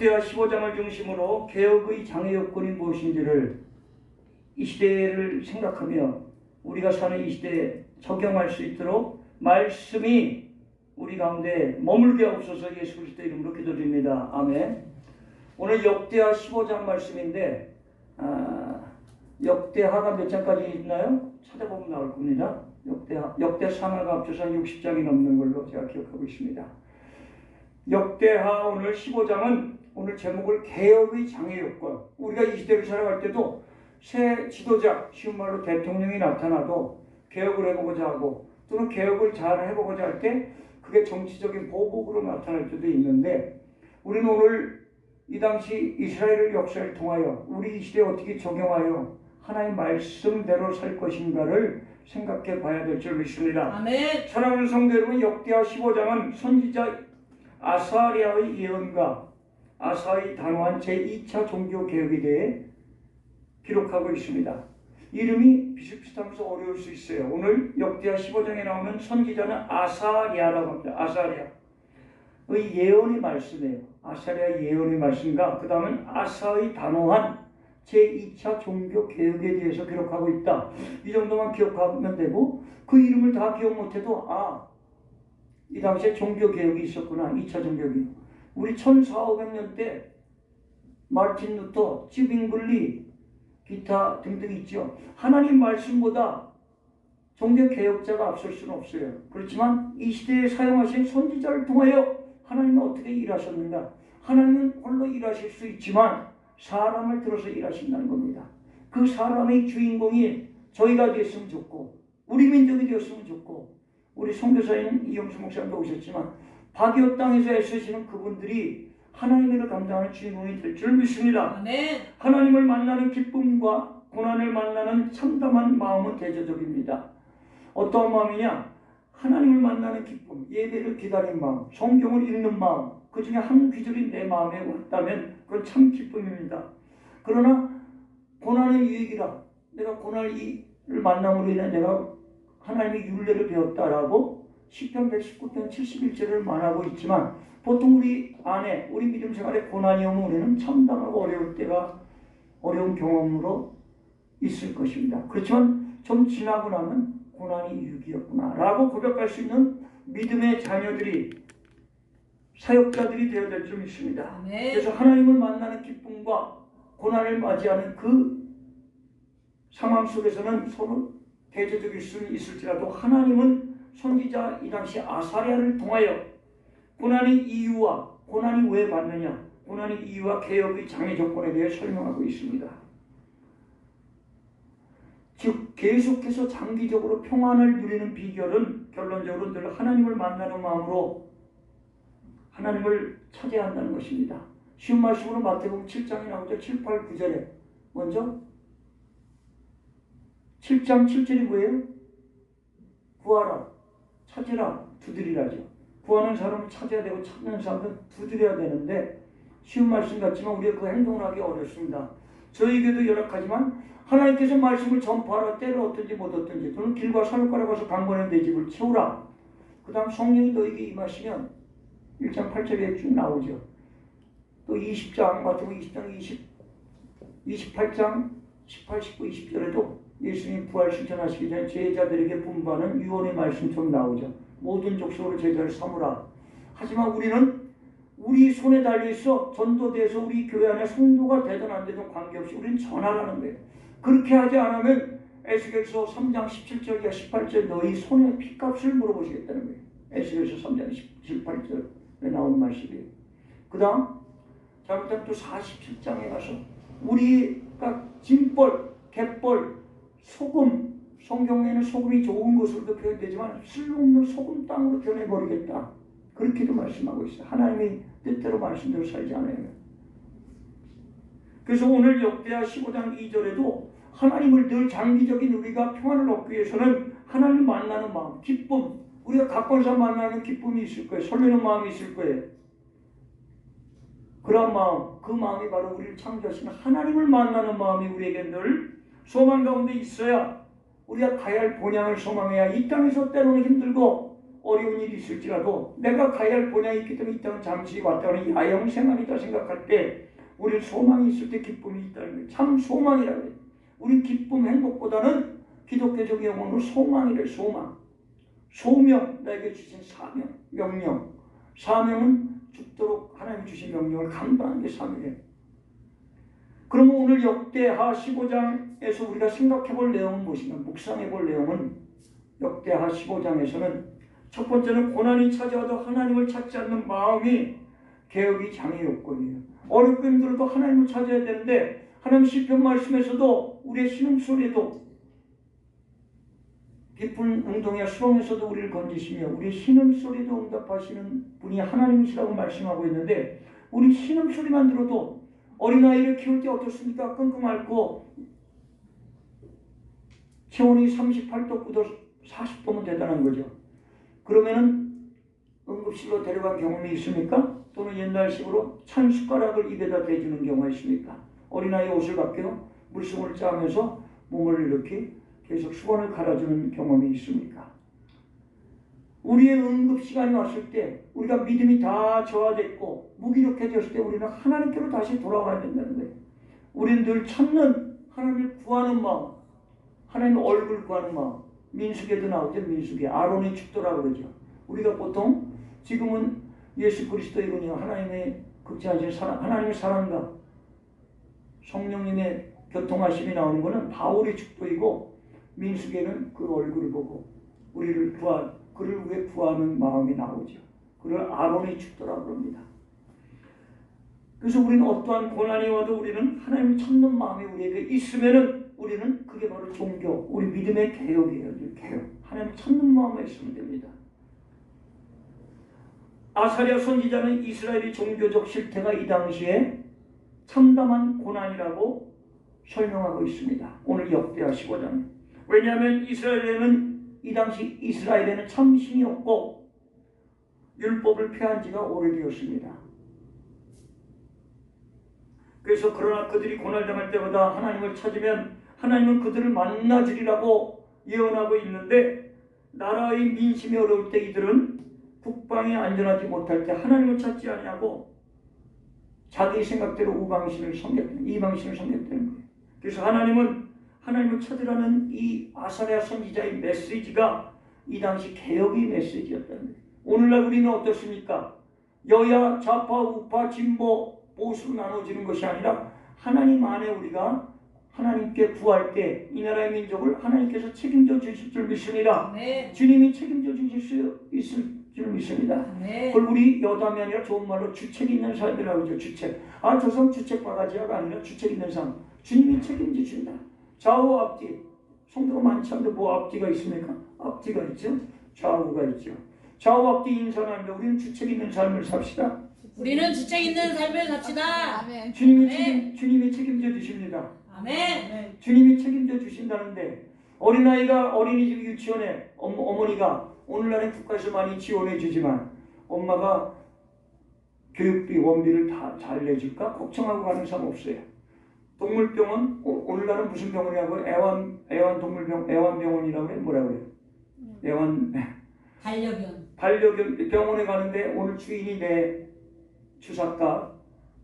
역대하 15장을 중심으로 개혁의 장애 요건이 무엇인지를 이 시대를 생각하며 우리가 사는 이 시대에 적용할 수 있도록 말씀이 우리 가운데 머물게 없어서 예수 그리스도 이름으로 기도드립니다. 아멘. 오늘 역대하 15장 말씀인데 역대하가 몇 장까지 있나요? 찾아보면 나올 겁니다. 역대상하가 합쳐서 60장이 넘는 걸로 제가 기억하고 있습니다. 역대하 오늘 15장은 오늘 제목을 개혁의 장애 요건. 우리가 이 시대를 살아갈 때도 새 지도자, 쉬운 말로 대통령이 나타나도 개혁을 해보고자 하고 또는 개혁을 잘 해보고자 할 때 그게 정치적인 보복으로 나타날 때도 있는데 우리는 오늘 이 당시 이스라엘 역사를 통하여 우리 이 시대에 어떻게 적용하여 하나님 말씀대로 살 것인가를 생각해 봐야 될 줄 믿습니다. 아멘. 사랑하는 성도 여러분, 역대하 15장은 선지자 아사랴의 예언과 아사의 단호한 제2차 종교개혁에 대해 기록하고 있습니다. 이름이 비슷비슷하면서 어려울 수 있어요. 오늘 역대하 15장에 나오는 선지자는 아사랴라고 합니다. 아사랴의 예언의 말씀이에요. 아사랴의 예언의 말씀과 그 다음은 아사의 단호한 제2차 종교개혁에 대해서 기록하고 있다. 이 정도만 기억하면 되고 그 이름을 다 기억 못해도 이 당시에 종교개혁이 있었구나. 2차 종교개혁. 우리 1400년 때 마르틴 루터, 찌빙글리, 기타 등등 있죠. 하나님 말씀보다 종교개혁자가 앞설 수는 없어요. 그렇지만 이 시대에 사용하신 선지자를 통하여 하나님은 어떻게 일하셨는가? 하나님은 홀로 일하실 수 있지만 사람을 들어서 일하신다는 겁니다. 그 사람의 주인공이 저희가 되었으면 좋고 우리 민족이 되었으면 좋고 우리 선교사인 이영수 목사님도 오셨지만 박이호 땅에서 애쓰시는 그분들이 하나님의 일을 감당하는 주인공이 될 줄 믿습니다. 아멘. 하나님을 만나는 기쁨과 고난을 만나는 참담한 마음은 대조적입니다. 어떠한 마음이냐? 하나님을 만나는 기쁨, 예배를 기다리는 마음, 성경을 읽는 마음, 그 중에 한 귀절이 내 마음에 왔다면 그건 참 기쁨입니다. 그러나 고난의 유익이라 내가 고난을 만남으로 인해 내가 하나님의 율례를 배웠다라고 시편 119편 71절을 말하고 있지만 보통 우리 안에 우리 믿음 생활에 고난이 오면 우리는 참담하고 어려울 때가 어려운 경험으로 있을 것입니다. 그렇지만 좀 지나고 나면 고난이 유익이었구나 라고 고백할 수 있는 믿음의 자녀들이 사역자들이 되어야 될 줄 믿습니다. 아멘. 그래서 하나님을 만나는 기쁨과 고난을 맞이하는 그 상황 속에서는 서로 대조적일 수는 있을지라도 하나님은 선지자 이 당시 아사랴를 통하여 고난의 이유와 고난이 왜 받느냐, 고난의 이유와 개혁의 장애 조건에 대해 설명하고 있습니다. 즉 계속해서 장기적으로 평안을 누리는 비결은 결론적으로 늘 하나님을 만나는 마음으로 하나님을 찾아야 한다는 것입니다. 쉬운 말씀으로 마태복음 7장에 나오죠. 7, 8, 9절에 먼저 7장 7절이 뭐예요? 구하라, 찾으라, 두드리라죠. 구하는 사람을 찾아야 되고 찾는 사람은 두드려야 되는데 쉬운 말씀 같지만 우리가 그 행동을 하기 어렵습니다. 저에게도 열악하지만 하나님께서 말씀을 전파하라. 때를 얻든지 못 얻든지 또는 길과 산울가로 가서 강건한 내 집을 채우라. 그 다음 성령이 너에게 임하시면 1장 8절에 쭉 나오죠. 또 20장 마태복음 20장 28장 18, 19, 20절에도 예수님 부활 실천하시기 전에 제자들에게 분부하는 유언의 말씀처럼 나오죠. 모든 족속으로 제자를 삼으라. 하지만 우리는 우리 손에 달려있어 전도돼서 우리 교회 안에 성도가 되든 안 되든 관계없이 우리는 전하라는 거예요. 그렇게 하지 않으면 에스겔서 3장 17절과 18절 너희 손의 피값을 물어보시겠다는 거예요. 에스겔서 3장 18절에 나온 말씀이에요. 그 다음 잘못하면 또 47장에 가서 우리가 짐벌, 갯벌, 소금, 성경에는 소금이 좋은 것으로도 표현되지만 쓸모없는 소금 땅으로 변해버리겠다. 그렇게도 말씀하고 있어요. 하나님의 뜻대로 말씀대로 살지 않아요. 그래서 오늘 역대하 15장 2절에도 하나님을 늘 장기적인 우리가 평안을 얻기 위해서는 하나님을 만나는 마음, 기쁨, 우리가 가까운서 만나는 기쁨이 있을 거예요. 설레는 마음이 있을 거예요. 그런 마음, 그 마음이 바로 우리를 창조하신 하나님을 만나는 마음이 우리에게 늘 소망 가운데 있어야 우리가 가야 할 본향을 소망해야 이 땅에서 때로는 힘들고 어려운 일이 있을지라도 내가 가야 할 본향이 있기 때문에 이 땅은 잠시 왔다 가는 야영 생활이다 생각할 때 우리 소망이 있을 때 기쁨이 있다는 거예요. 참 소망이라고 해요. 우리 기쁨, 행복보다는 기독교적 용어로 소망이래요. 소망. 소명, 나에게 주신 사명, 명령. 사명은 죽도록 하나님 주신 명령을 감당하는 게 사명이에요. 그러면 오늘 역대하 15장에서 우리가 생각해 볼 내용은 무엇인가? 묵상해 볼 내용은 역대하 15장에서는 첫 번째는 고난이 찾아와도 하나님을 찾지 않는 마음이 개혁이 장애 요건이에요. 어렵고 힘들어도 하나님을 찾아야 되는데 하나님 시편 말씀에서도 우리의 신음소리에도 깊은 웅덩이와 수렁에서도 우리를 건지시며 우리 신음소리도 응답하시는 분이 하나님이시라고 말씀하고 있는데 우리 신음소리만 들어도 어린아이를 키울 때 어떻습니까? 끙끙 앓고 체온이 38도, 9도, 40도면 대단한 거죠. 그러면은 응급실로 데려간 경험이 있습니까? 또는 옛날식으로 찬 숟가락을 입에다 대주는 경우가 있습니까? 어린아이 옷을 벗겨 물송을 짜면서 몸을 이렇게 계속 수건을 갈아주는 경험이 있습니까? 우리의 응급시간이 왔을 때 우리가 믿음이 다 저하됐고 무기력해졌을 때 우리는 하나님께로 다시 돌아와야 된다는 거예요. 우리는 늘 찾는 하나님을 구하는 마음, 하나님의 얼굴 구하는 마음. 민수기에도 나오죠. 민수기 아론의 축도라고 그러죠. 우리가 보통 지금은 예수 그리스도의 은혜와 하나님의 극진하신 사랑, 하나님의 사랑과 성령님의 교통하심이 나오는 것은 바울의 축도이고 민수기에는 그 얼굴을 보고 우리를 그를 위해 구하는 마음이 나오죠. 그걸 아론의 축도라고 합니다. 그래서 우리는 어떠한 고난이 와도 우리는 하나님을 찾는 마음이 우리에게 있으면은 우리는 그게 바로 종교, 우리 믿음의 개혁이에요. 개혁. 하나님을 찾는 마음만 있으면 됩니다. 아사랴 선지자는 이스라엘의 종교적 실태가 이 당시에 참담한 고난이라고 설명하고 있습니다. 오늘 역대하 15장. 왜냐하면 이 당시 이스라엘에는 참신이 없고 율법을 폐한 지가 오래되었습니다. 그래서 그러나 그들이 고난당할 때마다 하나님을 찾으면 하나님은 그들을 만나주리라고 예언하고 있는데 나라의 민심이 어려울 때 이들은 국방이 안전하지 못할 때 하나님을 찾지 아니하고 자기 생각대로 이방신을 섬겼다는 거예요. 그래서 하나님은 하나님을 찾으라는 이 아사랴 선지자의 메시지가 이 당시 개혁의 메시지였다는 거예요. 오늘날 우리는 어떻습니까? 여야, 좌파, 우파, 진보, 보수로 나눠지는 것이 아니라 하나님 안에 우리가 하나님께 구할 때 이 나라의 민족을 하나님께서 책임져 주실 줄 믿습니다. 네. 주님이 책임져 주실 수 있을 줄 믿습니다. 네. 그걸 우리 여담이 아니라 좋은 말로 주책 있는 사람이라고 하죠. 주책. 저 사람 주책 바가지가 아니라 주책 있는 사람. 주님이 책임져 주신다. 좌우 앞뒤. 성도가 많지 않은데 뭐 앞뒤가 있습니까? 앞뒤가 있죠. 좌우가 있죠. 좌우 앞뒤 인상하는데 우리는 주책 있는 삶을 삽시다. 우리는 주책 있는 삶을 삽시다. 아멘. 주님이 책임져 주십니다. 아멘. 주님이 책임져 주신다는데 어린아이가 어린이집 유치원에 어머니가 오늘날의 국가에서 많이 지원해 주지만 엄마가 교육비 원비를 다 잘 내줄까 걱정하고 가는 사람 없어요. 동물병원 오늘날은 무슨 병원이라고 애완동물병원이라고 해요. 뭐라고 해요? 반려견 병원에 가는데 오늘 주인이 내 주사값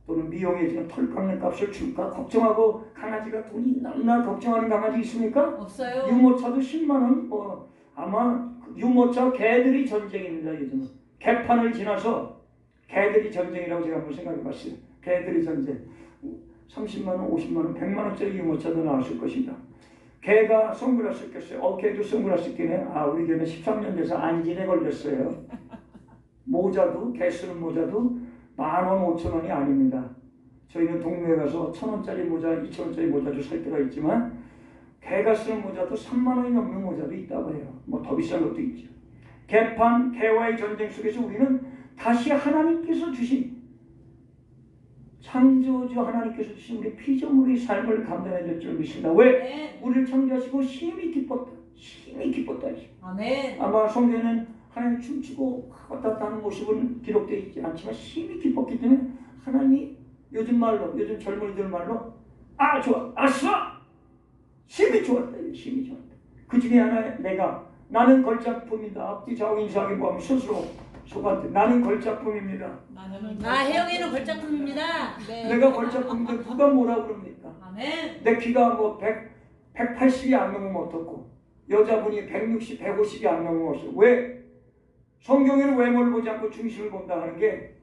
또는 미용해주는 털 깎는 값을 줄까 걱정하고 강아지가 돈이 있나 걱정하는 강아지 있습니까? 없어요. 유모차도 10만 원 아마 유모차 개들이 전쟁입니다. 요즘은 개판을 지나서 개들이 전쟁이라고 제가 한번 생각해 봤어요. 개들이 전쟁 30만 원, 50만 원, 100만 원짜리 유모차도 나왔을 것입니다. 개가 선글라스 꼈어요. 개도 선글라스 끼네. 우리 개는 13년 돼서 안진에 걸렸어요. 모자도 개 쓰는 모자도 10,000원, 5,000원이 아닙니다. 저희는 동네에 가서 1,000원짜리 모자, 2,000원짜리 모자도 살 때가 있지만 개가 쓰는 모자도 3만 원이 넘는 모자도 있다고 해요. 뭐 더 비싼 것도 있죠. 개와의 전쟁 속에서 우리는 다시 하나님께서 주신 창조주 하나님께서 주신 우리 피조물의 삶을 감당해 줄 줄 믿습니다. 왜? 네. 우리를 창조하시고 심히 기뻤다. 아멘. 아마 성경에는 하나님 춤추고 왔다 갔다 하는 모습은 기록되어 있지 않지만 심히 기뻤기 때문에 하나님이 요즘 젊은이들 말로 좋아, 아싸! 심히 좋았다. 그 중에 하나 내가 나는 걸작품이다. 앞뒤 좌우 인사하게 보면 스스로 속한테 나는 걸작품입니다. 혜영이는 걸작품입니다. 내가 걸작품인데 누가 뭐라 그럽니까? 아멘. 내 키가 뭐 180이 안 넘으면 어떻고 여자분이 160, 150이 안 넘으면 어떻고 왜? 성경에는 외모를 보지 않고 중심을 본다 하는 게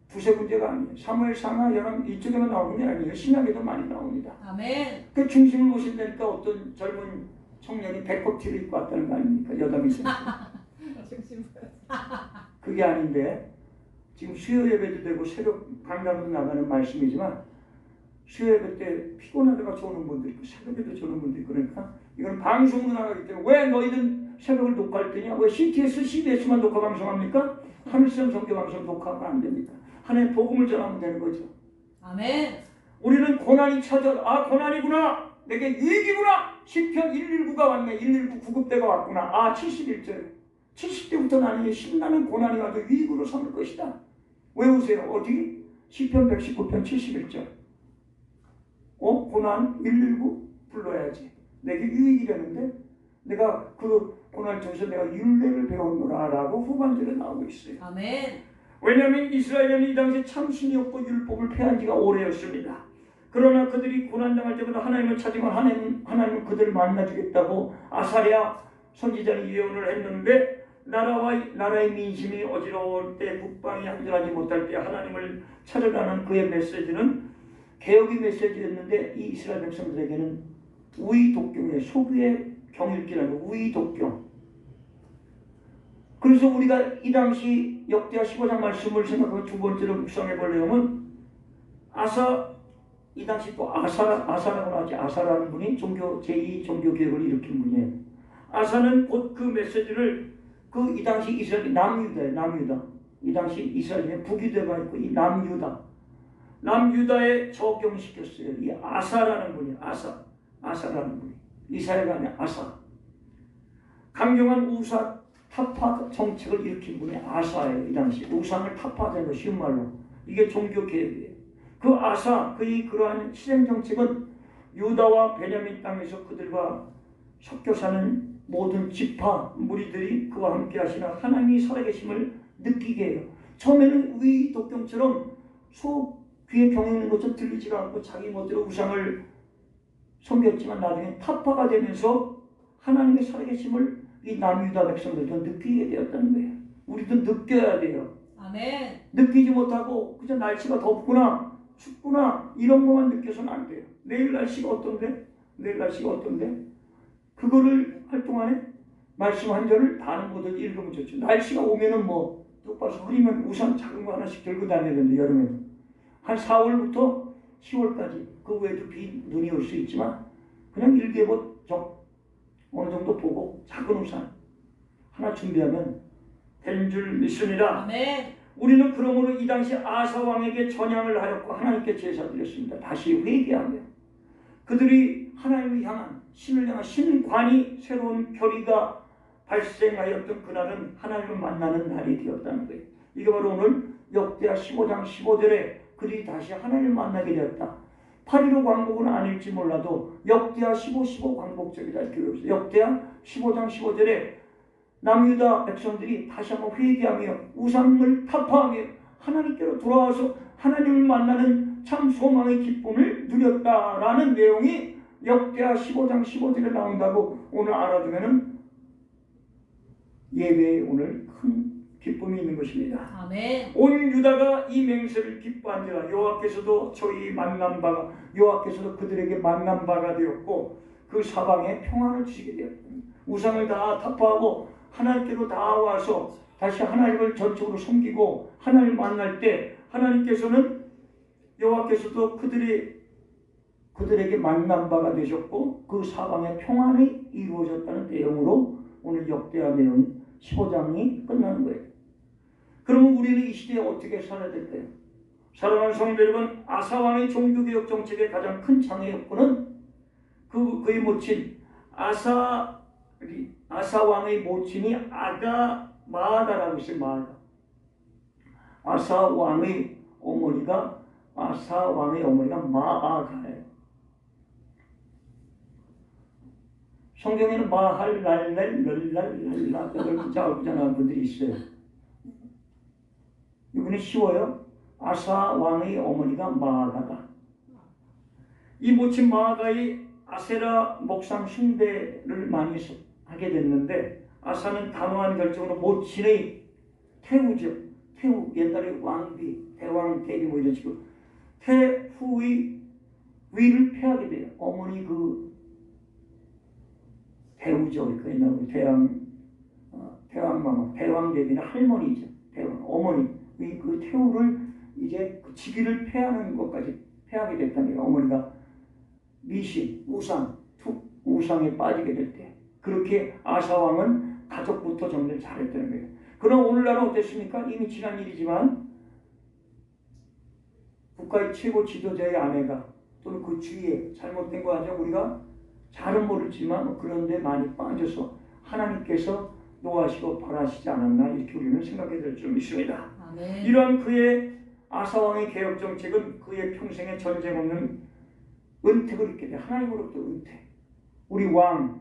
두세 문제가 아니에요. 사무엘상하 여러 이쪽에만 나오는 게 아니에요. 신약에도 많이 나옵니다. 아멘. 그 중심을 보신다니까 어떤 젊은 청년이 배꼽티를 입고 왔다는 거 아닙니까? 여담이 있으니까. 그게 아닌데 지금 수요 예배도 되고 새벽 강단으로 나가는 말씀이지만 수요 예배 때 피곤하다가 조는 분도 있고 새벽에도 조는 분도 있고 그러니까 이건 방송으로 나가기 때문에 왜 너희들 새벽을 녹화할 때냐? 왜 CTS, CBS만 녹화 방송합니까? 하늘성 성교 방송 녹화하면 안 됩니까? 하나의 복음을 전하면 되는 거죠. 아멘. 우리는 고난이 찾아 고난이구나 내게 위기구나 시편 119가 왔네 119 구급대가 왔구나 71절 70대부터 나는 신나는 고난이 와도 위기로 삼을 것이다. 외우세요. 어디? 시편 119편 71절 고난 119 불러야지 내게 유익이라는데 내가 그 고난을 통해서 내가 율례를 배웠노라 라고 후반절에 나오고 있어요. 아멘. 왜냐하면 이스라엘은 이 당시에 참신이 없고 율법을 폐한 지가 오래였습니다. 그러나 그들이 고난당할 때마다 하나님을 찾으면 하나님은 그들을 만나주겠다고 아사랴 선지자는 예언을 했는데 나라의 민심이 어지러울 때 국방이 안전하지 못할 때 하나님을 찾아가는 그의 메시지는 개혁의 메시지였는데 이 이스라엘 백성들에게는 우의독경의 소규의 경읽기라는 우의독경. 그래서 우리가 이 당시 역대하 15장 말씀을 생각하고 두 번째로 묵상해 볼 내용은 이 당시 또 아사라고 나왔지. 아사라는 분이 제2 종교개혁을 일으킨 분이에요. 아사는 곧 그 메시지를 이 당시 이스라엘이 남유다. 이 당시 이스라엘에 북유다가 있고 이 남유다에 적용시켰어요. 이 아사라는 분이 아사라는 분이 이스라엘가 아니라 아사. 강경한 우사 타파 정책을 일으킨 분이 아사예요. 이 당시 우상을 타파하는 거 쉬운 말로 이게 종교개혁이에요. 그 아사 그러한 실행 정책은 유다와 베냐민 땅에서 그들과 섞여 사는 모든 지파 무리들이 그와 함께 하시나 하나님이 살아계심을 느끼게 해요. 처음에는 위독경처럼 귀에 경있는 것처럼 들리지가 않고 자기 멋대로 우상을 섬겼지만 나중에 타파가 되면서 하나님의 살아계심을 이 남유다 백성들도 느끼게 되었다는 거예요. 우리도 느껴야 돼요. 아멘. 느끼지 못하고 그저 날씨가 덥구나 춥구나 이런 것만 느껴서는 안 돼요. 내일 날씨가 어떤데? 그거를 할 동안에 말씀 한 절을 다른 것을 읽으면 좋죠. 날씨가 오면은 똑바로 흐리면 우산 작은 거 하나씩 들고 다녀야 되는데 여름에는 한 4월부터 10월까지 그 외에도 눈이 올 수 있지만 그냥 일개봇 어느 정도 보고 작은 우산 하나 준비하면 되는 줄 믿습니다. 아멘. 우리는 그러므로 이 당시 아사 왕에게 전향을 하였고 하나님께 제사드렸습니다. 다시 회개하며 그들이 하나님을 향한 신을 향한 신관이 새로운 결의가 발생하였던 그날은 하나님을 만나는 날이 되었다는 거예요. 이게 바로 오늘 역대하 15장 15절에 그들이 다시 하나님을 만나게 되었다. 8.15 광복은 아닐지 몰라도 역대하 15 광복절이다 이렇게 외웠어요. 역대하 15장 15절에 남유다 백성들이 다시 한번 회개하며 우상을 타파하며 하나님께로 돌아와서 하나님을 만나는 참 소망의 기쁨을 누렸다라는 내용이 역대하 15장 15절에 나온다고 오늘 알아두면은 예배에 오늘 큰 기쁨이 있는 것입니다. 아멘. 온 유다가 이 맹세를 기뻐한지라 여호와께서도 여호와께서도 그들에게 만난 바가 되었고 그 사방에 평안을 주시게 되었다. 우상을 다 타파하고 하나님께로 다 와서 다시 하나님을 전적으로 섬기고 하나님을 만날 때 여호와께서도 그들에게 만난 바가 되셨고 그 사방에 평안이 이루어졌다는 내용으로 오늘 역대하 내용 15장이 끝나는 거예요. 그러면 우리는 이 시대에 어떻게 살아야 될까요? 사랑하는 성도 여러분, 아사왕의 종교개혁 정책의 가장 큰 장애 요건은 그의 모친 아사왕의 모친이 마아다라고 있어요. 마아다. 아사왕의 어머니가 마아가예요. 성경에는 마할 랄랄 랄랄랄라 8글자 알고자는 분들이 있어요. 이거는 쉬워요. 아사 왕의 어머니가 마아가다. 이 모친 마아가의 아세라 목상 숭배를 많이 하게 됐는데, 아사는 단호한 결정으로 모친의 태후죠. 태후, 옛날에 왕비, 대왕, 대비 뭐 이런 식으로 태후의 위를 패하게 돼요. 어머니 그 태후죠. 그러니까 옛날 우리 대왕마마, 대왕 대비는 할머니죠. 대왕 어머니 그 태후를 이제 그 직위를 패하는 것까지 패하게 됐다는 거예요. 어머니가 미신, 우상에 빠지게 될 때, 그렇게 아사왕은 가족부터 정리를 잘했다는 거예요. 그럼 오늘날은 어땠습니까? 이미 지난 일이지만 국가의 최고 지도자의 아내가 또는 그 주위에 잘못된 거 하죠. 우리가 잘은 모르지만 그런데 많이 빠져서 하나님께서 노하시고 벌하시지 않았나, 이렇게 우리는 생각해 될 줄 믿습니다. 아멘. 이러한 그의 아사왕의 개혁 정책은 그의 평생에 전쟁 없는 은택을 입게 돼. 하나님으로부터 은택. 우리 왕,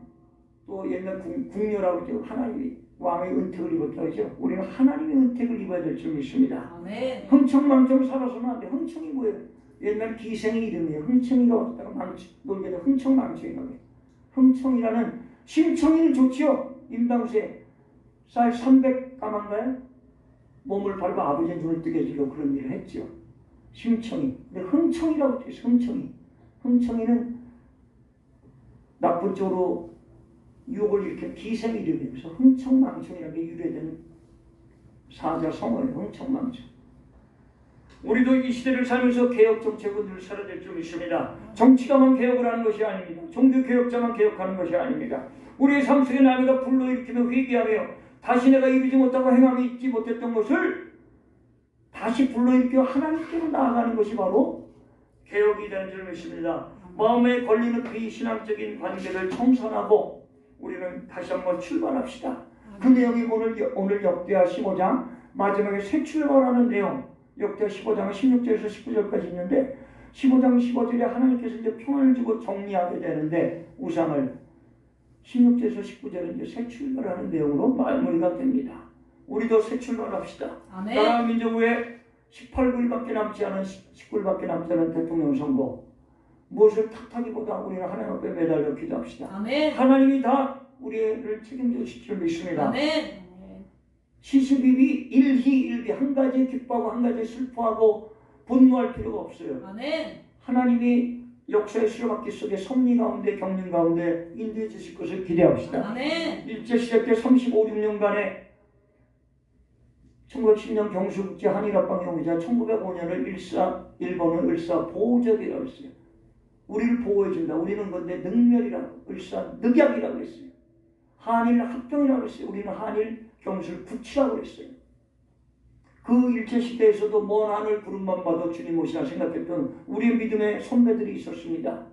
또 옛날 궁녀라고 하죠. 하나님이 왕의 은택을 입었다 하죠. 우리는 하나님의 은택을 입어야 될 줄 믿습니다. 아멘. 흥청망청 살아서는 안 돼. 흥청이 뭐예요? 옛날 기생의 이름이에요. 흥청이가 왔다가 놀게 돼. 흥청망청이라고 해요. 흥청이라는, 심청이는 좋지요. 임당수에 쌀 300가마인가요? 몸을 밟아 아버지의 눈을 뜨게 해주려고 그런 일을 했죠. 심청이. 근데 흥청이라고 했어요. 흥청이. 흥청이는 나쁜 쪽으로 유혹을 일으킨 기생의 이름이에요. 그래서 흥청망청이라는 게 유래된 사자성어예요. 흥청망청. 우리도 이 시대를 살면서 개혁 정책을 늘 살아야 될 줄 믿습니다. 정치가만 개혁을 하는 것이 아닙니다. 종교 개혁자만 개혁하는 것이 아닙니다. 우리의 삶 속에 남에가 불러일으키며 회개하며 다시 내가 이루지 못하고 행함이 있지 못했던 것을 다시 불러일으켜 하나님께로 나아가는 것이 바로 개혁이 되는 줄 믿습니다. 마음에 걸리는 비신앙적인 관계를 청산하고 우리는 다시 한번 출발합시다. 그 내용이 오늘 역대하 15장 마지막에 새 출발하는 내용, 역대하 15장은 16절에서 19절까지 있는데, 15장 15절에 하나님께서 이제 평안을 주고 정리하게 되는데, 우상을 16절에서 19절은 이제 새 출발하는 내용으로 마무리가 됩니다. 우리도 새 출발합시다. 아멘. 나라 민족 후에 18일밖에 남지 않은 19일밖에 남지 않은 대통령 선거, 무엇을 탓하기보다 우리는 하나님 앞에 매달려 기도합시다. 아멘. 하나님이 다 우리를 책임져 주실 줄 믿습니다. 아멘. 시시비비 일희일비, 한 가지 기뻐하고 한 가지 슬퍼하고 분노할 필요가 없어요. 아멘. 하나님이 역사의 수레바퀴 속에 섭리 가운데 경륜 가운데 인도해 주실 것을 기대합시다. 아멘. 일제시대 때 35, 6년간에 1910년 경수국제 한일합방에 오자 1905년을 일본은 을사보적이라고 했어요. 우리를 보호해준다. 우리는 건데 능멸이라고, 을사늑약이라고 했어요. 한일 합병이라고 했어요. 우리는 한일 경술 부치라고 했어요. 그 일제시대에서도 먼 하늘 구름만 봐도 주님 오시나 생각했던 우리의 믿음의 선배들이 있었습니다.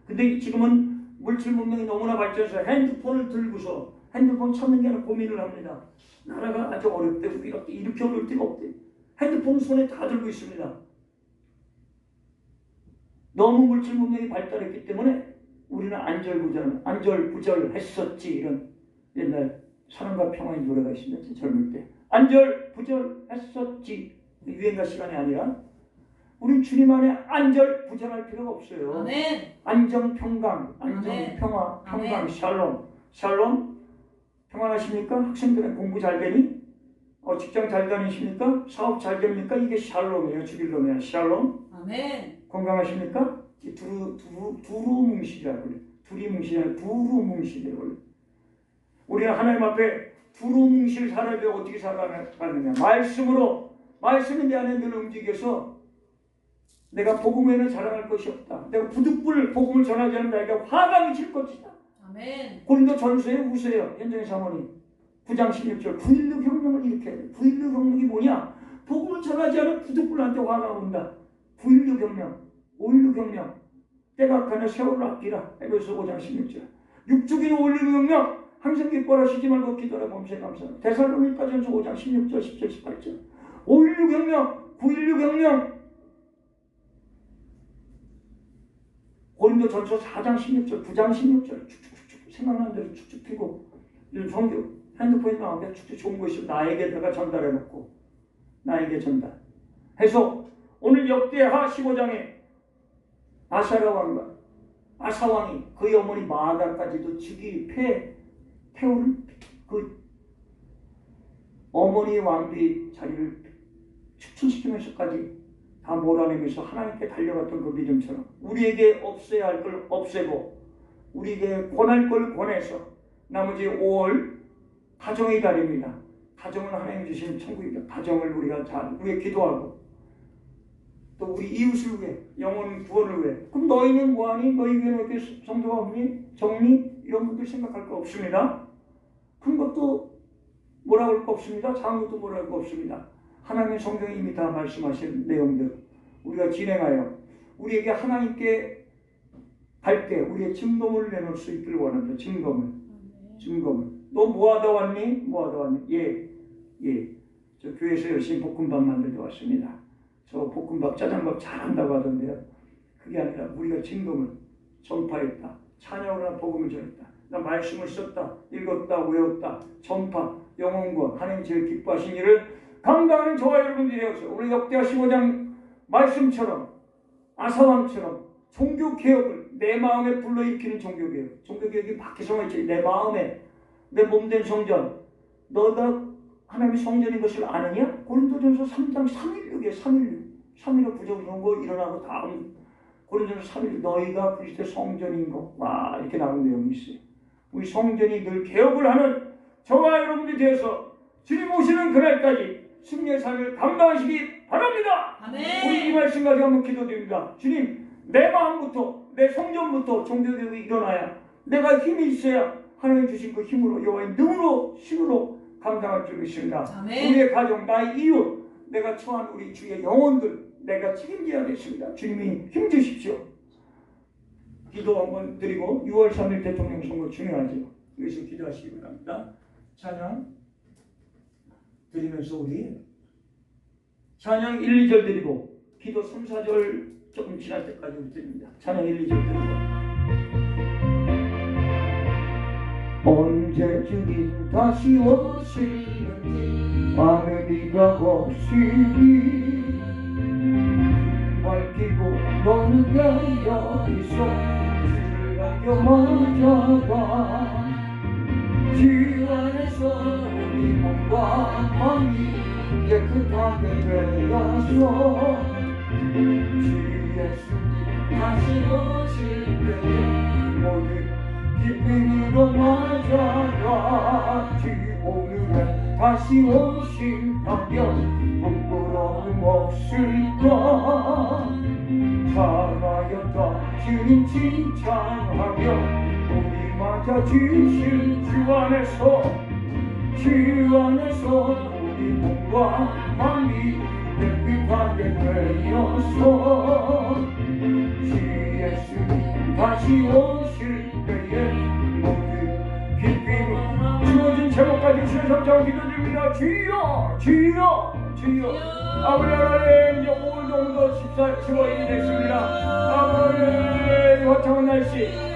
근데 지금은 물질 문명이 너무나 발전해서 핸드폰을 들고서 핸드폰 찾는 게 아니라 고민을 합니다. 나라가 아주 어렵대. 우리가 이렇게 어려울 때가 없대. 핸드폰 손에 다 들고 있습니다. 너무 물질 문명이 발달했기 때문에 우리는 안절부절했었지. 이런 옛날 사랑과 평화의 노래가 있습니다. 젊을 때. 안절부절했었지. 유행가 시간이 아니라 우리 주님 안에 안절부절할 필요가 없어요. 아멘. 안정평강, 아멘. 안정평화, 평강, 아멘. 샬롬. 샬롬. 평안하십니까? 학생들은 공부 잘 되니? 직장 잘 다니십니까? 사업 잘 됩니까? 이게 샬롬이에요. 주길롬이에요. 샬롬. 아멘. 건강하십니까? 두루뭉실이라고 그래요. 두리뭉실이 아니라 두루뭉실이라고 그래요. 우리는 하나님 앞에 두루뭉실 살아야 어떻게 살아가느냐. 말씀이 내 안에 늘 움직여서 내가 복음 외에는 자랑할 것이 없다. 내가 부득불 복음을 전하지 않으면 나에게 화가 미칠 것이다. 아멘. 고린도 전서에 우세요. 현장의 사모님 9장 16절 9.16 혁명을 일으켜야 돼. 9.16 혁명이 뭐냐? 복음을 전하지 않으면 부득불한테 화가 온다. 9.16 혁명, 5.16 혁명, 때가 가네 세월을 아끼라. 에베소 5장 16절. 육축인 5.16 혁명, 항상 기뻐라 쉬지 말고 기도라 범사에 감사하라. 데살로니가전서 5장 16절, 17, 18절. 5.16 혁명, 9.16 혁명, 고린도 전서 4장 16절, 9장 16절, 축축축축 생각나는 대로 축축 피고 성경 핸드폰이 나오는데 축축 좋은 것이 나에게다가 전달해 놓고 나에게 전달 해서 오늘 역대하 15장에 아사왕이 그의 어머니 마아다까지도 태우는 그 어머니 왕비 자리를 축출시키면서까지 다 몰아내면서 하나님께 달려갔던 그 믿음처럼 우리에게 없애야 할 걸 없애고 우리에게 권할 걸 권해서 나머지 5월 가정의 달입니다. 가정은 하나님 주신 천국입니다. 가정을 우리가 잘 위해 기도하고 또 우리 이웃을 위해 영혼 구원을 위해 그럼 너희는 뭐하니? 너희 위에는 어떻게 성도가 없니? 정리? 이런 분들 생각할 거 없습니다. 큰 것도 뭐라고 할 거 없습니다. 작은 것도 뭐라고 할 거 없습니다. 하나님의 성경이 이미 다 말씀하신 내용들 우리가 진행하여 우리에게 하나님께 갈 때 우리의 증거물을 내놓을 수 있기를 원합니다. 증거물. 너 뭐하다 왔니? 예. 저 교회에서 열심히 볶음밥 만들러 왔습니다. 저 볶음밥 짜장밥 잘한다고 하던데요. 그게 아니라 우리가 증거물 전파했다. 찬양을 하나 복음을 전했다. 나 말씀을 썼다. 읽었다. 외웠다. 전파. 영혼과 하나님 제일 기뻐하신 일을 감당하는 저와 여러분들이 되어서 우리 역대하 15장 말씀처럼 아사왕처럼 종교개혁을 내 마음에 불러일으키는 종교개혁. 종교개혁이 밖에서만 있지. 내 마음에 내 몸된 성전. 너가 하나님의 성전인 것을 아느냐? 고린도전서 3장 316에 316 부정 이런 거 일어나고 다음 고린도전서 316 너희가 그리스도의 성전인 거. 와 이렇게 나온 내용이 있어요. 우리 성전이 늘 개혁을 하는 저와 여러분들이 되어서 주님 오시는 그날까지 승리의 삶을 감당하시기 바랍니다. 아멘. 우리 이 말씀 가지고 한번 기도드립니다. 주님 내 마음부터 내 성전부터 종교개혁이 일어나야 내가 힘이 있어야 하나님 주신 그 힘으로 여호와의 능으로 힘으로 감당할 줄 믿습니다. 아멘. 우리의 가정 나의 이웃 내가 처한 우리 주의 영혼들 내가 책임져야 겠습니다. 주님이 힘주십시오. 기도 한번 드리고 6월 3일 대통령 선거 중요하죠. 여기서 기도하시기 바랍니다. 찬양 드리면서 우리 찬양 1, 2절 드리고 기도 3, 4절 조금 지날 때까지 우리 드립니다. 찬양 1, 2절 드리고 언제 주님 다시 오시는지 하늘이가 없으니 밝히고 너는 여기서 주를 밝혀 맞아가 주 안에서 우리 몸과 마음이 깨끗하게 되어서 주 예수님 다시 오실 때에 모든 기쁨으로 맞아가 주 오늘은 다시 오신다면 부끄러움 없을까 살아였다 주님 칭찬하며 우리 맞아 주실 주 안에서 우리 몸과 마음이 깨끗하게 되어서 주 예수님 다시 오실 때에 모든 기쁨을 주어진 제목까지 신성장 기도드립니다. 주여 아버지 하나님 이제 5월 정도 15일이 됐습니다. 아버지 화창한 날씨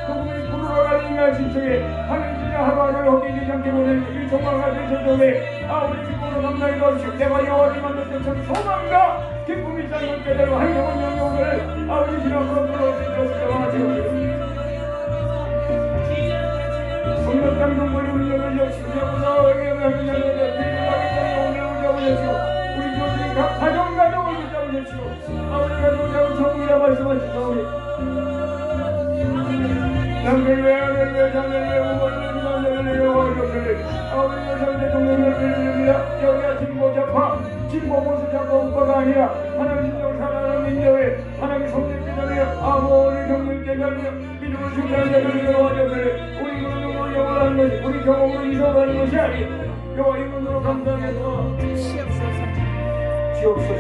그분이 불어가는 날씨 속에 하나님 진짜 하루하루를 헛되지 않게 보내는 이 정말 되셨는데 아버지 기쁨으로 감당해 주시고 내가 여호와를 만날 때 참 소망과 기쁨이 쌓이는 때대로 행복한 영혼을 아버지 신 앞으로 불러주시옵소서 하시옵소서. 성령 땅동 권리 운명을 여시옵소서. 우리 교주님 각 가정을 붙잡으시오. 아버지 가정을 성국이라 말씀하시오. 장례를 왜 아버지가 상대동맹을 빌립니다. 여기가 진보 보수 잡고 오빠가 아니라 하나님 진정 살아가는 민족에 하나님 성령 기다려 아버지 성령 기다려 믿음을 중요한 자들을 도와줘서 우리 눈으로 영원한 것이 우리 경험으로 이루어가는 것이 아니고 여호와 이문으로 감당해서 지옵소서.